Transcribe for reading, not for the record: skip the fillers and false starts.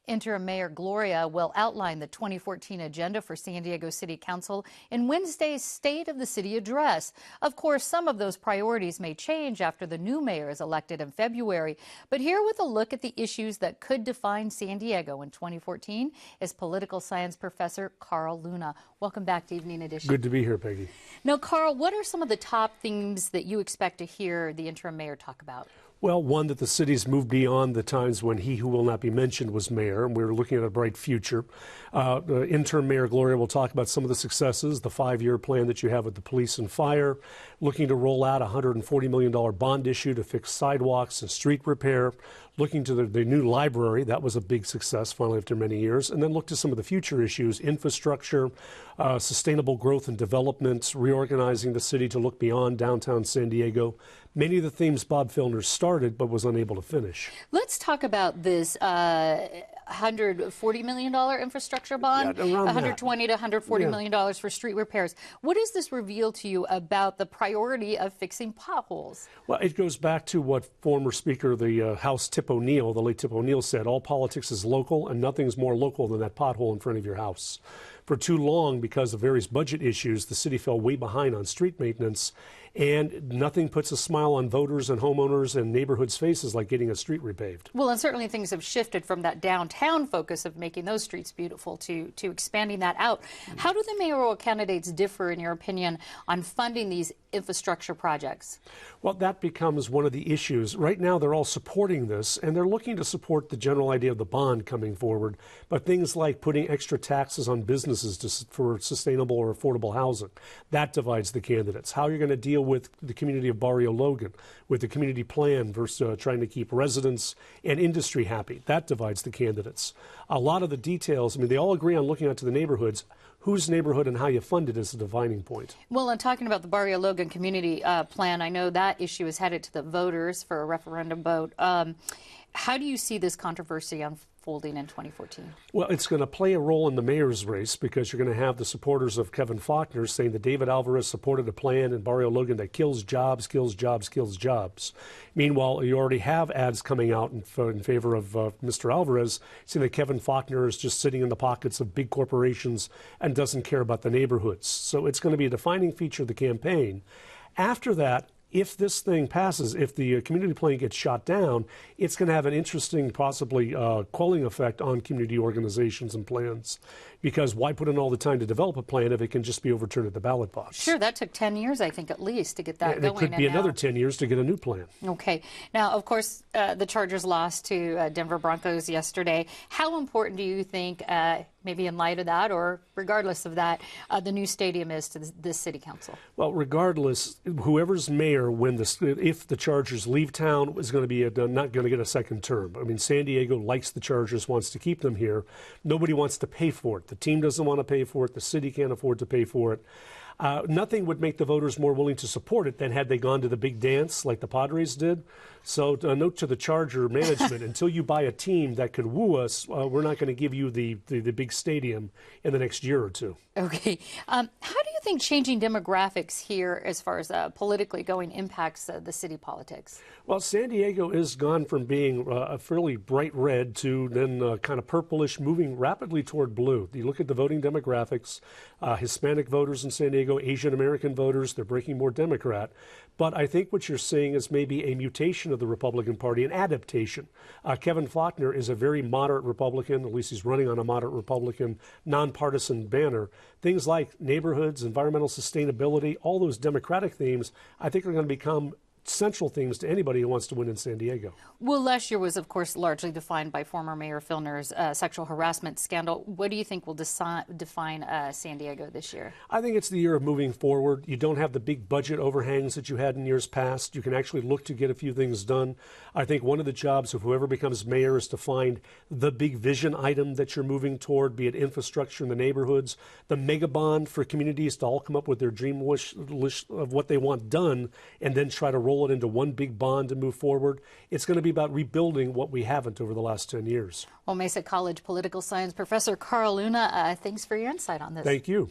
Interim Mayor Gloria will outline the 2014 agenda for San Diego City Council in Wednesday's State of the City address. Of course, some of those priorities may change after the new mayor is elected in February. But here with a look at the issues that could define San Diego in 2014 is political science professor Carl Luna. Welcome back to Evening Edition. Good to be here, Peggy. Now, Carl, what are some of the top themes that you expect to hear the interim mayor talk about? Well, one, that the city's moved beyond the times when he who will not be mentioned was mayor, and we're looking at a bright future. The interim mayor Gloria will talk about some of the successes, the 5-year plan that you have with the police and fire, looking to roll out a $140 million bond issue to fix sidewalks and street repair, looking to the new library. That was a big success finally after many years. And then look to some of the future issues, infrastructure, sustainable growth and development, reorganizing the city to look beyond downtown San Diego. Many of the themes Bob Filner started but was unable to finish. Let's talk about this $140 million infrastructure bond, yeah, around $120 to $140 yeah. million for street repairs. What does this reveal to you about the priority of fixing potholes? Well, it goes back to what former Speaker of the House, Tip O'Neill, the late Tip O'Neill, said: all politics is local, and nothing's more local than that pothole in front of your house. For too long, because of various budget issues, the city fell way behind on street maintenance, and nothing puts a smile on voters and homeowners and neighborhoods' faces like getting a street repaved. Well, and certainly things have shifted from that downtown focus of making those streets beautiful to expanding that out. How do the mayoral candidates differ, in your opinion, on funding these infrastructure projects? Well, that becomes one of the issues. Right now, they're all supporting this, and they're looking to support the general idea of the bond coming forward, but things like putting extra taxes on businesses for sustainable or affordable housing, that divides the candidates. How you're going to deal with the community of Barrio Logan, with the community plan versus trying to keep residents and industry happy, that divides the candidates. A lot of the details, I mean, they all agree on looking out to the neighborhoods. Whose neighborhood and how you fund it is the defining point. Well, and talking about the Barrio Logan community plan, I know that issue is headed to the voters for a referendum vote. How do you see this controversy unfolding in 2014? Well, it's going to play a role in the mayor's race because you're going to have the supporters of Kevin Faulconer saying that David Alvarez supported a plan in Barrio Logan that kills jobs, kills jobs, kills jobs. Meanwhile, you already have ads coming out in favor of Mr. Alvarez saying that Kevin Faulconer is just sitting in the pockets of big corporations and doesn't care about the neighborhoods. So it's going to be a defining feature of the campaign. After that, if this thing passes, if the community plan gets shot down, it's going to have an interesting, possibly quelling effect on community organizations and plans. Because why put in all the time to develop a plan if it can just be overturned at the ballot box? Sure, that took 10 years, I think, at least, to get that going. It could be another 10 years to get a new plan. Okay. Now, of course, the Chargers lost to Denver Broncos yesterday. How important do you think, maybe in light of that or regardless of that, the new stadium is to this city council? Well, regardless, whoever's mayor, if the Chargers leave town, is going to be not going to get a second term. I mean, San Diego likes the Chargers, wants to keep them here. Nobody wants to pay for it. The team doesn't want to pay for it. The city can't afford to pay for it. Nothing would make the voters more willing to support it than had they gone to the big dance like the Padres did. So a note to the Charger management, until you buy a team that could woo us, we're not going to give you the big stadium in the next year or two. Okay. How do you think changing demographics here as far as politically going impacts the city politics? Well, San Diego has gone from being a fairly bright red to then kind of purplish, moving rapidly toward blue. You look at the voting demographics, Hispanic voters in San Diego, Asian American voters, they're breaking more Democrat. But I think what you're seeing is maybe a mutation of the Republican Party, an adaptation. Kevin Faulconer is a very moderate Republican, at least he's running on a moderate Republican, nonpartisan banner. Things like neighborhoods, environmental sustainability, all those Democratic themes, I think are going to become central themes to anybody who wants to win in San Diego. Well, last year was, of course, largely defined by former Mayor Filner's sexual harassment scandal. What do you think will define San Diego this year? I think it's the year of moving forward. You don't have the big budget overhangs that you had in years past. You can actually look to get a few things done. I think one of the jobs of whoever becomes mayor is to find the big vision item that you're moving toward, be it infrastructure in the neighborhoods, the mega bond for communities to all come up with their dream wish list of what they want done, and then try to roll it into one big bond and move forward. It's going to be about rebuilding what we haven't over the last 10 years. Well, Mesa College political science professor Carl Luna, thanks for your insight on this. Thank you.